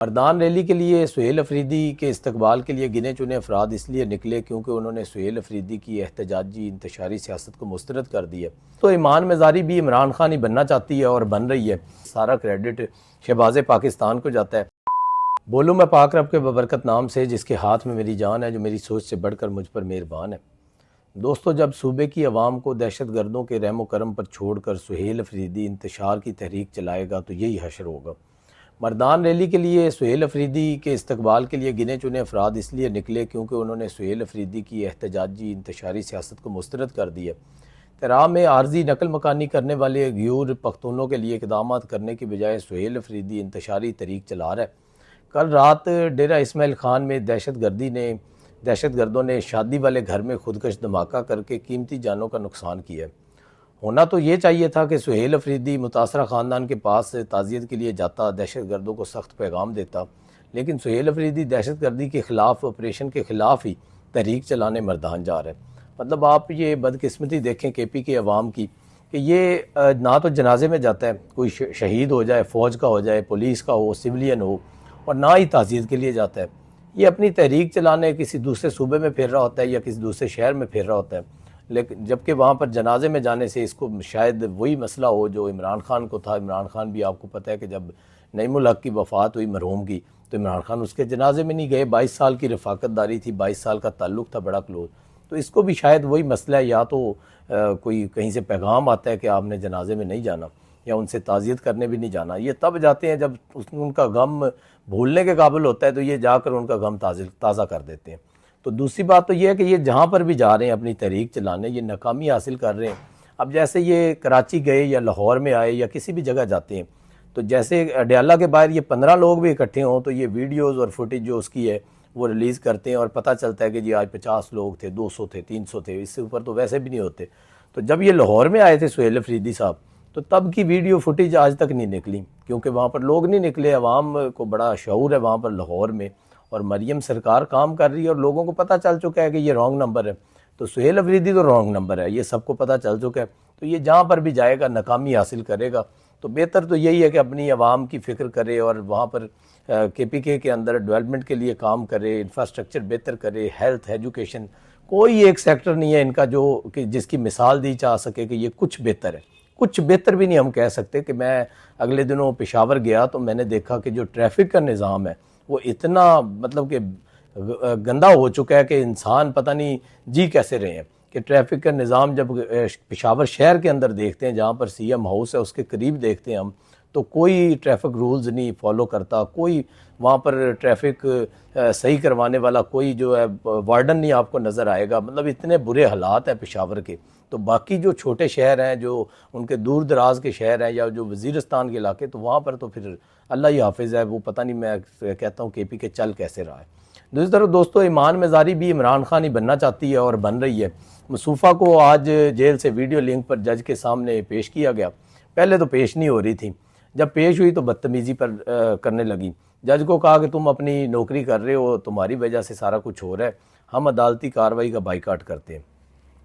Mardan rally के लिए सुहेल अफरीदी के इस्तकबाल के लिए गिने चुने अफराद इसलिए निकले क्योंकि उन्होंने सुहेल अफरीदी की एहतजाजी इंतशारी सियासत को मुस्तरद कर दिया। तो ईमान मज़ारी भी इमरान खान ही बनना चाहती है और बन रही है। सारा क्रेडिट शहबाज पाकिस्तान को जाता है। बोलूँ मैं पाक रब के बबरकत नाम से जिसके हाथ में मेरी जान है, जो मेरी सोच से बढ़कर मुझ पर मेहरबान है। दोस्तों, जब सूबे की आवाम को दहशत गर्दों के रहमो करम पर छोड़कर सुहेल अफरीदी इंतशार की तहरीक चलाएगा तो यही हशर होगा। मरदान रैली के लिए सुहेल अफरीदी के इस्तकबाल के लिए गिने चुने अफराद इसलिए निकले क्योंकि उन्होंने सुहेल अफरीदी की एहतजाजी इंतशारी सियासत को मुस्तरद कर दिया। तराह में आर्जी नकल मकानी करने वाले गयूर पख्तूनों के लिए इकदाम करने की बजाय सुहेल अफरीदी इंतशारी तहरीक चला रहा है। कल रात डेरा इस्माइल खान में दहशत गर्दों ने शादी वाले घर में खुदकश धमाका करके कीमती जानों का नुकसान किया है। होना तो ये चाहिए था कि सुहेल अफरीदी मुतासरा ख़ानदान के पास ताज़ियत के लिए जाता, दहशत गर्दों को सख्त पैगाम देता, लेकिन सुहेल अफरीदी दहशत गर्दी के ख़िलाफ़, ऑपरेशन के ख़िलाफ़ ही तहरीक चलाने मरदान जा रहे हैं। मतलब आप ये बदकिस्मती देखें KP के अवाम की कि ये ना तो जनाजे में जाता है, कोई शहीद हो जाए, फ़ौज का हो जाए, पुलिस का हो, सिविलियन हो, और ना ही ताज़ियत के लिए जाता है। ये अपनी तहरीक चलाने किसी दूसरे सूबे में फिर रहा होता है या किसी दूसरे शहर में फिर रहा होता है। लेकिन जबकि वहाँ पर जनाजे में जाने से इसको शायद वही मसला हो जो इमरान खान को था। इमरान खान भी आपको पता है कि जब नईमुल हक की वफ़ात हुई मरहूम की, तो इमरान खान उसके जनाजे में नहीं गए। 22 साल की रफ़ाकतदारी थी, 22 साल का ताल्लुक़ था बड़ा क्लोज। तो इसको भी शायद वही मसला है, या तो कोई कहीं से पैगाम आता है कि आपने जनाजे में नहीं जाना या उनसे ताज़ियत करने भी नहीं जाना। ये तब जाते हैं जब उनका गम भूलने के काबिल होता है, तो ये जाकर उनका गम ताज़ा कर देते हैं। तो दूसरी बात तो ये है कि ये जहाँ पर भी जा रहे हैं अपनी तहरीक चलाने, ये नाकामी हासिल कर रहे हैं। अब जैसे ये कराची गए या लाहौर में आए या किसी भी जगह जाते हैं, तो जैसे अडयाला के बाहर ये 15 लोग भी इकट्ठे हों तो ये वीडियोज़ और फुटेज जो उसकी है वो रिलीज़ करते हैं और पता चलता है कि जी आज 50 लोग थे, 200 थे, 300 थे, इससे ऊपर तो वैसे भी नहीं होते। तो जब ये लाहौर में आए थे सुहेल अफरीदी साहब, तो तब की वीडियो फुटेज आज तक नहीं निकली, क्योंकि वहाँ पर लोग नहीं निकले। अवाम को बड़ा शऊर है वहाँ पर लाहौर में, और मरियम सरकार काम कर रही है और लोगों को पता चल चुका है कि ये रॉन्ग नंबर है। तो सुहेल अफरीदी तो रॉन्ग नंबर है, ये सबको पता चल चुका है। तो ये जहाँ पर भी जाएगा नाकामी हासिल करेगा। तो बेहतर तो यही है कि अपनी आवाम की फ़िक्र करे और वहाँ पर KPK के अंदर डेवलपमेंट के लिए काम करे, इंफ्रास्ट्रक्चर बेहतर करे, हेल्थ, एजुकेशन, कोई एक सेक्टर नहीं है इनका जो कि जिसकी मिसाल दी जा सके कि ये कुछ बेहतर है। कुछ बेहतर भी नहीं हम कह सकते। कि मैं अगले दिनों पेशावर गया तो मैंने देखा कि जो ट्रैफिक का निज़ाम है वो इतना मतलब कि गंदा हो चुका है कि इंसान पता नहीं जी कैसे रहे हैं। कि ट्रैफिक का निज़ाम जब पेशावर शहर के अंदर देखते हैं, जहाँ पर CM हाउस है उसके करीब देखते हैं हम, तो कोई ट्रैफिक रूल्स नहीं फॉलो करता, कोई वहाँ पर ट्रैफिक सही करवाने वाला कोई जो है वार्डन नहीं आपको नज़र आएगा। मतलब इतने बुरे हालात हैं पेशावर के। तो बाकी जो छोटे शहर हैं, जो उनके दूर दराज के शहर हैं या जो वज़ीरिस्तान के इलाके, तो वहाँ पर तो फिर अल्लाह ही हाफिज़ है। वो पता नहीं, मैं कहता हूँ KP के चल कैसे रहा है। दूसरी तरफ दोस्तों, ईमान मज़ारी भी इमरान खान ही बनना चाहती है और बन रही है। मसूफ़ा को आज जेल से वीडियो लिंक पर जज के सामने पेश किया गया। पहले तो पेश नहीं हो रही थी, जब पेश हुई तो बदतमीज़ी पर करने लगी। जज को कहा कि तुम अपनी नौकरी कर रहे हो, तुम्हारी वजह से सारा कुछ हो रहा है, हम अदालती कार्रवाई का बाइकाट करते हैं।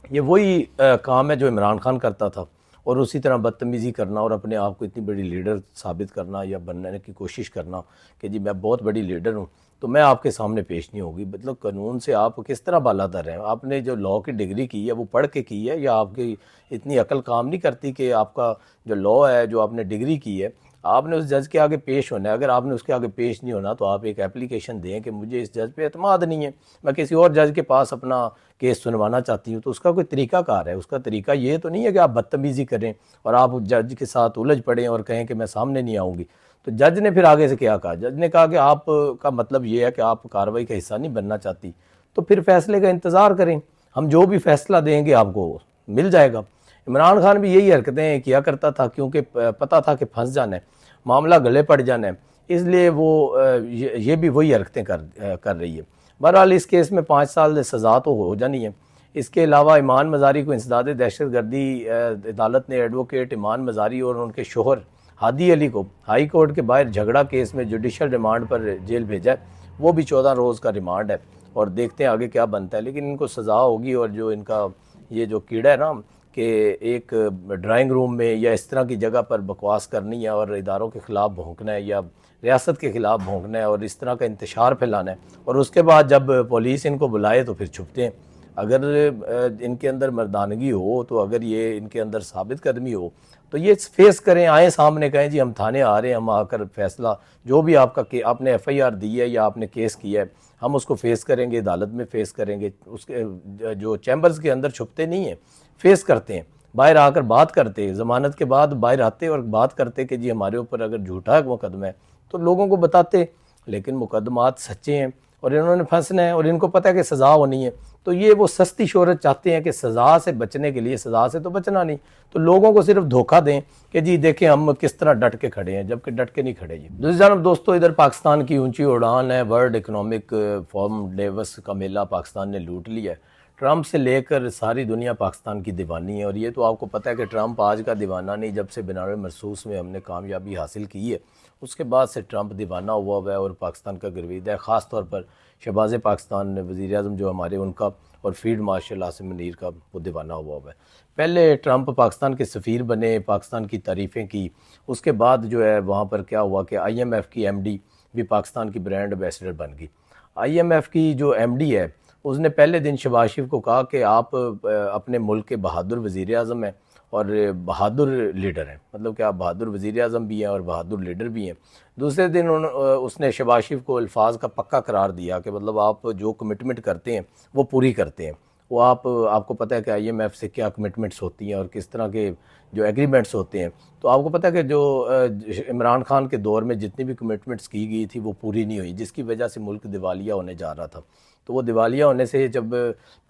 ये वही काम है जो इमरान खान करता था, और उसी तरह बदतमीज़ी करना और अपने आप को इतनी बड़ी लीडर साबित करना या बनने की कोशिश करना कि जी मैं बहुत बड़ी लीडर हूँ, तो मैं आपके सामने पेश नहीं होगी। मतलब कानून से आप किस तरह बालातर हैं? आपने जो लॉ की डिग्री की है वो पढ़ के की है, या आपकी इतनी अकल काम नहीं करती कि आपका जो लॉ है, जो आपने डिग्री की है, आपने उस जज के आगे पेश होना है। अगर आपने उसके आगे पेश नहीं होना तो आप एक एप्लीकेशन दें कि मुझे इस जज पे एतमाद नहीं है, मैं किसी और जज के पास अपना केस सुनवाना चाहती हूँ। तो उसका कोई तरीक़ाकार है। उसका तरीका ये तो नहीं है कि आप बदतमीज़ी करें और आप उस जज के साथ उलझ पड़ें और कहें कि मैं सामने नहीं आऊँगी। तो जज ने फिर आगे से क्या कहा? जज ने कहा कि आपका मतलब ये है कि आप कार्रवाई का हिस्सा नहीं बनना चाहती, तो फिर फैसले का इंतज़ार करें, हम जो भी फैसला देंगे आपको मिल जाएगा। इमरान खान भी यही हरकतें किया करता था, क्योंकि पता था कि फंस जाना है, मामला गले पड़ जाना है, इसलिए वो ये भी वही हरकतें कर रही है। बहरहाल इस केस में 5 साल सज़ा तो हो जानी है। इसके अलावा ईमान मज़ारी को इंसदाद दहशतगर्दी अदालत ने एडवोकेट ईमान मज़ारी और उनके शोहर हादी अली को हाई कोर्ट के बाहर झगड़ा केस में जुडिशल रिमांड पर जेल भेजा है। वो भी 14 रोज़ का रिमांड है, और देखते हैं आगे क्या बनता है। लेकिन इनको सज़ा होगी। और जो इनका ये जो कीड़ा है ना कि एक ड्राइंग रूम में या इस तरह की जगह पर बकवास करनी है और इदारों के ख़िलाफ़ भौंकना है या रियासत के ख़िलाफ़ भोंकना है और इस तरह का इंतशार फैलाना है, और उसके बाद जब पुलिस इनको बुलाए तो फिर छुपते हैं। अगर इनके अंदर मर्दानगी हो, तो अगर ये इनके अंदर साबित कदमी हो, तो ये फेस करें, आए सामने, कहें जी हम थाने आ रहे हैं, हम आकर फैसला जो भी आपने FIR दी है या आपने केस किया है, हम उसको फेस करेंगे, अदालत में फेस करेंगे। उसके जो चैम्बर्स के अंदर छुपते नहीं हैं, फेस करते हैं, बाहर आकर बात करते हैं, ज़मानत के बाद बाहर आते और बात करते कि जी हमारे ऊपर अगर झूठा मुकदमा है तो लोगों को बताते। लेकिन मुकदमात सच्चे हैं और इन्होंने फंसना है और इनको पता है कि सज़ा होनी है, तो ये वो सस्ती शोहरत चाहते हैं कि सज़ा से बचने के लिए, सज़ा से तो बचना नहीं, तो लोगों को सिर्फ धोखा दें कि जी देखें हम किस तरह डट के खड़े हैं, जबकि डट के नहीं खड़े। जी दूसरी जानब दोस्तों, इधर पाकिस्तान की ऊंची उड़ान है, वर्ल्ड इकनॉमिक फोरम डेवस का मेला पाकिस्तान ने लूट लिया है। ट्रंप से लेकर सारी दुनिया पाकिस्तान की दीवानी है, और ये तो आपको पता है कि ट्रंप आज का दीवाना नहीं, जब से बिनार मरसूस में हमने कामयाबी हासिल की है उसके बाद से ट्रंप दीवाना हुआ है और पाकिस्तान का गर्विदा है। ख़ास तौर पर शहबाज पाकिस्तान वज़ीर आज़म जो हमारे, उनका, और फील्ड मार्शल आसिम मुनीर का वो दीवाना हुआ है। पहले ट्रंप पाकिस्तान के सफ़ीर बने, पाकिस्तान की तारीफ़ें की, उसके बाद जो है वहाँ पर क्या हुआ कि IMF की MD भी पाकिस्तान की ब्रांड एम्बेसडर बन गई। IMF की जो MD है उसने पहले दिन शहबाज शरीफ को कहा कि आप अपने मुल्क के बहादुर वज़ीर आज़म हैं और बहादुर लीडर हैं, मतलब कि आप बहादुर वज़ीर आज़म भी हैं और बहादुर लीडर भी हैं। दूसरे दिन उसने शहबाज शरीफ को अल्फाज का पक्का करार दिया कि मतलब आप जो कमिटमेंट करते हैं वो पूरी करते हैं। वो आपको पता है कि IMF से क्या कमिटमेंट्स होती हैं और किस तरह के जो एग्रीमेंट्स होते हैं। तो आपको पता है कि जो इमरान खान के दौर में जितनी भी कमिटमेंट्स की गई थी वो पूरी नहीं हुई, जिसकी वजह से मुल्क दिवालिया होने जा रहा था। तो वो दिवालिया होने से जब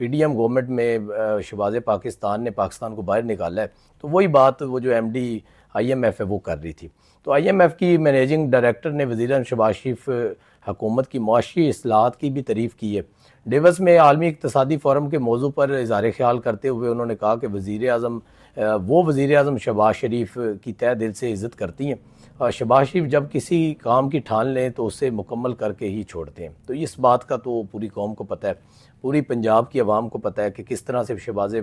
PDM गवर्नमेंट में शहबाज पाकिस्तान ने पाकिस्तान को बाहर निकाला है, तो वही बात वो जो MD IMF है वो कर रही थी। तो IMF की मैनेजिंग डायरेक्टर ने वज़ीर शहबाज शरीफ हुकूमत की मुआशी इस्लाहात की भी तारीफ़ की है। डेवस में आलमी इक़्तिसादी फोरम के मौजू पर इज़हार ख्याल करते हुए उन्होंने कहा कि वज़ीर आज़म शहबाज शरीफ की तहे दिल से इज़्ज़त करती हैं। शहबाज शरीफ जब किसी काम की ठान लें तो उसे मुकम्मल करके ही छोड़ते हैं। तो इस बात का तो पूरी कौम को पता है, पूरी पंजाब की आवाम को पता है कि किस तरह से शहबाज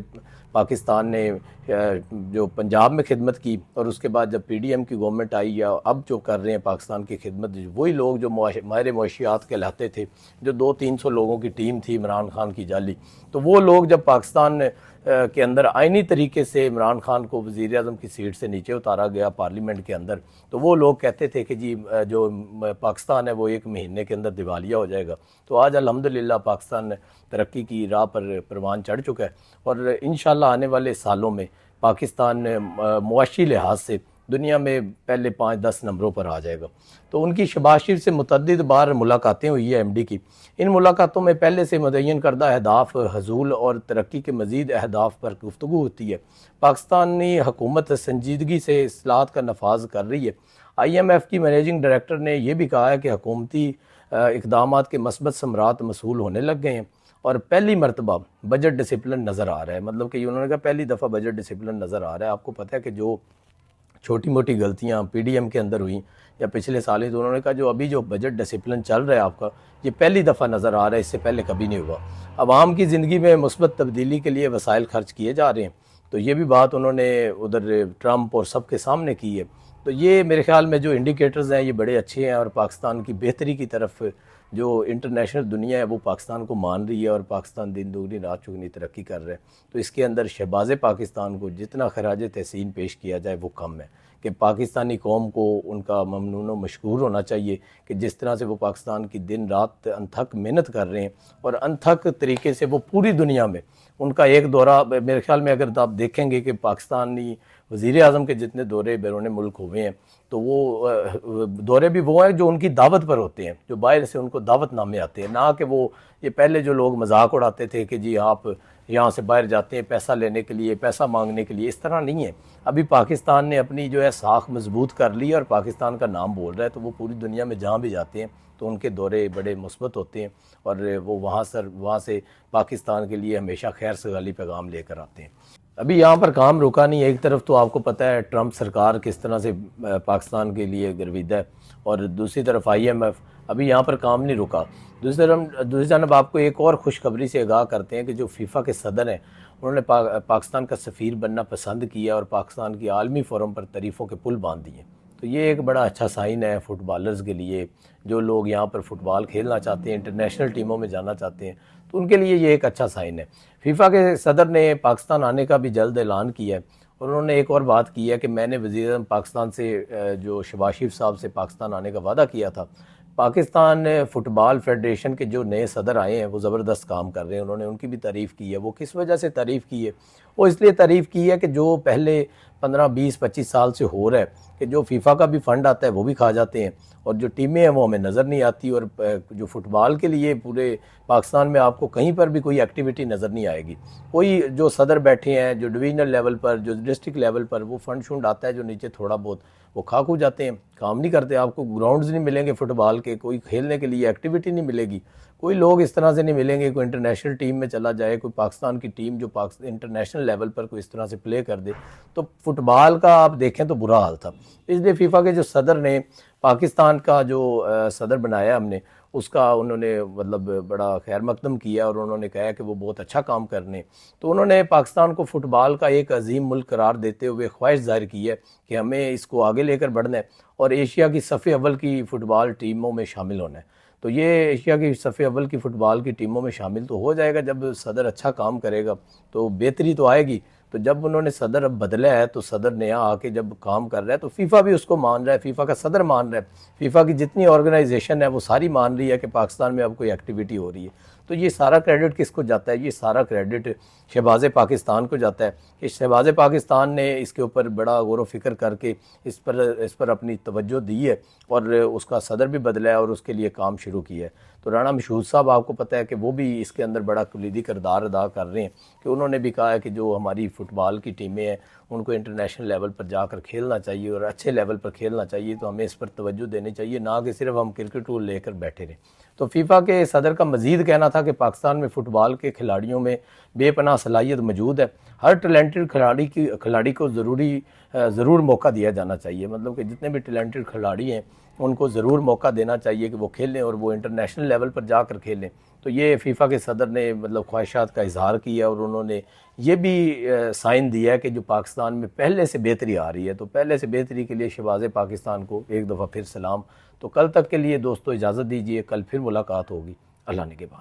पाकिस्तान ने जो पंजाब में खिदमत की, और उसके बाद जब PDM की गवर्नमेंट आई या अब जो कर रहे हैं पाकिस्तान की खिदमत, वही लोग जो माहिर मुआशियात कहलाते थे, जो 200-300 लोगों की टीम थी इमरान खान की जाली, तो वो लोग जब पाकिस्तान के अंदर आईनी तरीके से इमरान खान को वज़ीर आज़म की सीट से नीचे उतारा गया पार्लियामेंट के अंदर, तो वो लोग कहते थे कि जी जो पाकिस्तान है वो 1 महीने के अंदर दिवालिया हो जाएगा। तो आज अल्हम्दुलिल्लाह पाकिस्तान तरक्की की राह पर परवान चढ़ चुका है, और इंशाअल्लाह आने वाले सालों में पाकिस्तान मुआशी लिहाज से दुनिया में पहले 5-10 नंबरों पर आ जाएगा। तो उनकी शहबाज शरीफ से मुतअद्दिद बार मुलाकातें हुई है MD की। इन मुलाकातों में पहले से मुतय्यन करदा अहदाफ हसूल और तरक्की के मज़ीद अहदाफ पर गुफ्तगू होती है। पाकिस्तानी हुकूमत संजीदगी से इस्लाहात का नफाज कर रही है। IMF की मैनेजिंग डायरेक्टर ने यह भी कहा है कि हुकूमती इक़दामात के मस्बत समरात मसूल होने लग गए हैं और पहली मरतबा बजट डिसिप्लिन नज़र आ रहा है। मतलब कि उन्होंने कहा पहली दफ़ा बजट डिसिप्लिन नज़र आ रहा है। आपको पता है कि जो छोटी मोटी गलतियाँ PDM के अंदर हुई या पिछले साल ही, तो उन्होंने कहा जो अभी जो बजट डिसिप्लिन चल रहा है आपका, ये पहली दफ़ा नज़र आ रहा है, इससे पहले कभी नहीं हुआ। आवाम की ज़िंदगी में मुस्बत तब्दीली के लिए वसाइल खर्च किए जा रहे हैं, तो ये भी बात उन्होंने उधर ट्रंप और सबके सामने की है। तो ये मेरे ख्याल में जो इंडिकेटर्स हैं ये बड़े अच्छे हैं, और पाकिस्तान की बेहतरी की तरफ जो इंटरनेशनल दुनिया है वो पाकिस्तान को मान रही है, और पाकिस्तान दिन दुगनी रात चौगुनी तरक्की कर रहा है। तो इसके अंदर शहबाज पाकिस्तान को जितना खराज तहसीन पेश किया जाए वो कम है, कि पाकिस्तानी कौम को उनका ममनून व मशकूर होना चाहिए कि जिस तरह से वो पाकिस्तान की दिन रात अनथक मेहनत कर रहे हैं, और अनथक तरीके से वो पूरी दुनिया में उनका एक दौरा, मेरे ख्याल में अगर आप देखेंगे कि पाकिस्तानी वज़ीर आज़म के जितने दौरे बैरून मुल्क हुए हैं, तो वो दौरे भी वो हैं जो उनकी दावत पर होते हैं, जो बाहर से उनको दावतनामे आते हैं, ना कि वो ये पहले जो लोग मजाक उड़ाते थे कि जी आप यहाँ से बाहर जाते हैं पैसा लेने के लिए, पैसा मांगने के लिए। इस तरह नहीं है। अभी पाकिस्तान ने अपनी जो है साख मजबूत कर ली और पाकिस्तान का नाम बोल रहा है, तो वो पूरी दुनिया में जहाँ भी जाते हैं तो उनके दौरे बड़े मुस्बत होते हैं, और वो वहाँ से पाकिस्तान के लिए हमेशा खैर सगाली पैगाम लेकर आते हैं। अभी यहाँ पर काम रुका नहीं है। एक तरफ तो आपको पता है ट्रंप सरकार किस तरह से पाकिस्तान के लिए गर्विदा है, और दूसरी तरफ IMF, अभी यहाँ पर काम नहीं रुका। दूसरी जानब आपको एक और खुशखबरी से आगाह करते हैं कि जो FIFA के सदर हैं उन्होंने पाकिस्तान का सफ़ीर बनना पसंद किया और पाकिस्तान की आलमी फोरम पर तारीफ़ों के पुल बांध दिए। तो ये एक बड़ा अच्छा साइन है फ़ुटबॉलर्स के लिए, जो लोग यहाँ पर फ़ुटबॉल खेलना चाहते हैं, इंटरनेशनल टीमों में जाना चाहते हैं, तो उनके लिए ये एक अच्छा साइन है। फीफा के सदर ने पाकिस्तान आने का भी जल्द ऐलान किया है, और उन्होंने एक और बात की है कि मैंने वज़ीर-ए-आज़म पाकिस्तान से जो शहबाज शरीफ साहब से पाकिस्तान आने का वादा किया था। पाकिस्तान फ़ुटबॉल फेडरेशन के जो नए सदर आए हैं वो ज़बरदस्त काम कर रहे हैं, उन्होंने उनकी भी तारीफ़ की है। वो किस वजह से तारीफ़ की है? वो इसलिए तारीफ़ की है कि जो पहले 15, 20, 25 साल से हो रहा है कि जो फीफा का भी फ़ंड आता है वो भी खा जाते हैं, और जो टीमें हैं वो हमें नज़र नहीं आती, और जो फ़ुटबॉल के लिए पूरे पाकिस्तान में आपको कहीं पर भी कोई एक्टिविटी नज़र नहीं आएगी। कोई जो सदर बैठे हैं, जो डिवीज़नल लेवल पर, जो डिस्ट्रिक्ट लेवल पर, वो फ़ंड शुंड आता है जो नीचे थोड़ा बहुत, वो खा खू जाते हैं, काम नहीं करते। आपको ग्राउंड्स नहीं मिलेंगे फ़ुटबॉल के, कोई खेलने के लिए एक्टिविटी नहीं मिलेगी, कोई लोग इस तरह से नहीं मिलेंगे, कोई इंटरनेशनल टीम में चला जाए, कोई पाकिस्तान की टीम जो इंटरनेशनल लेवल पर कोई इस तरह से प्ले कर दे, तो फुटबॉल का आप देखें तो बुरा हाल था। इसलिए फीफा के जो सदर ने पाकिस्तान का जो सदर बनाया हमने, उसका उन्होंने मतलब बड़ा खैर मकदम किया, और उन्होंने कहा कि वो बहुत अच्छा काम करने, तो उन्होंने पाकिस्तान को फ़ुटबॉल का एक अजीम मुल्क करार देते हुए ख्वाहिश ज़ाहिर की है कि हमें इसको आगे लेकर बढ़ना है और एशिया की सफ़े अव्वल की फ़ुटबॉल टीमों में शामिल होना है। तो ये एशिया की सफ़े अव्वल की फ़ुटबॉल की टीमों में शामिल तो हो जाएगा जब सदर अच्छा काम करेगा, तो बेहतरी तो आएगी। तो जब उन्होंने सदर अब बदला है, तो सदर नया आके जब काम कर रहा है, तो फीफा भी उसको मान रहा है, फीफा का सदर मान रहा है, फीफा की जितनी ऑर्गेनाइजेशन है वो सारी मान रही है कि पाकिस्तान में अब कोई एक्टिविटी हो रही है। तो ये सारा क्रेडिट किसको जाता है? ये सारा क्रेडिट शहबाज़ पाकिस्तान को जाता है कि शहबाज़ पाकिस्तान ने इसके ऊपर बड़ा गौर व फिक्र करके इस पर अपनी तवज्जो दी है, और उसका सदर भी बदला है और उसके लिए काम शुरू किया है। तो राना मशहूद साहब, आपको पता है कि वो भी इसके अंदर बड़ा कलीदी किरदार अदा कर रहे हैं, कि उन्होंने भी कहा है कि जो हमारी फ़ुटबॉल की टीमें हैं उनको इंटरनेशनल लेवल पर जाकर खेलना चाहिए और अच्छे लेवल पर खेलना चाहिए, तो हमें इस पर तवज्जो देनी चाहिए, ना कि सिर्फ हम क्रिकेट को लेकर बैठे रहें। तो फीफा के सदर का मज़ीद कहना था कि पाकिस्तान में फ़ुटबॉल के खिलाड़ियों में बेपनाह सलाहियत मौजूद है, हर टैलेंटेड खिलाड़ी को ज़रूर मौका दिया जाना चाहिए। मतलब कि जितने भी टैलेंटेड खिलाड़ी हैं उनको ज़रूर मौका देना चाहिए कि वो खेलें और वो इंटरनेशनल लेवल पर जाकर खेलें। तो ये फ़ीफ़ा के सदर ने मतलब ख्वाहिशात का इज़हार किया, और उन्होंने ये भी साइन दिया है कि जो पाकिस्तान में पहले से बेहतरी आ रही है, तो पहले से बेहतरी के लिए शहबाज़ पाकिस्तान को एक दफ़ा फिर सलाम। तो कल तक के लिए दोस्तों इजाज़त दीजिए, कल फिर मुलाकात होगी। अल्लाह ने के बाद।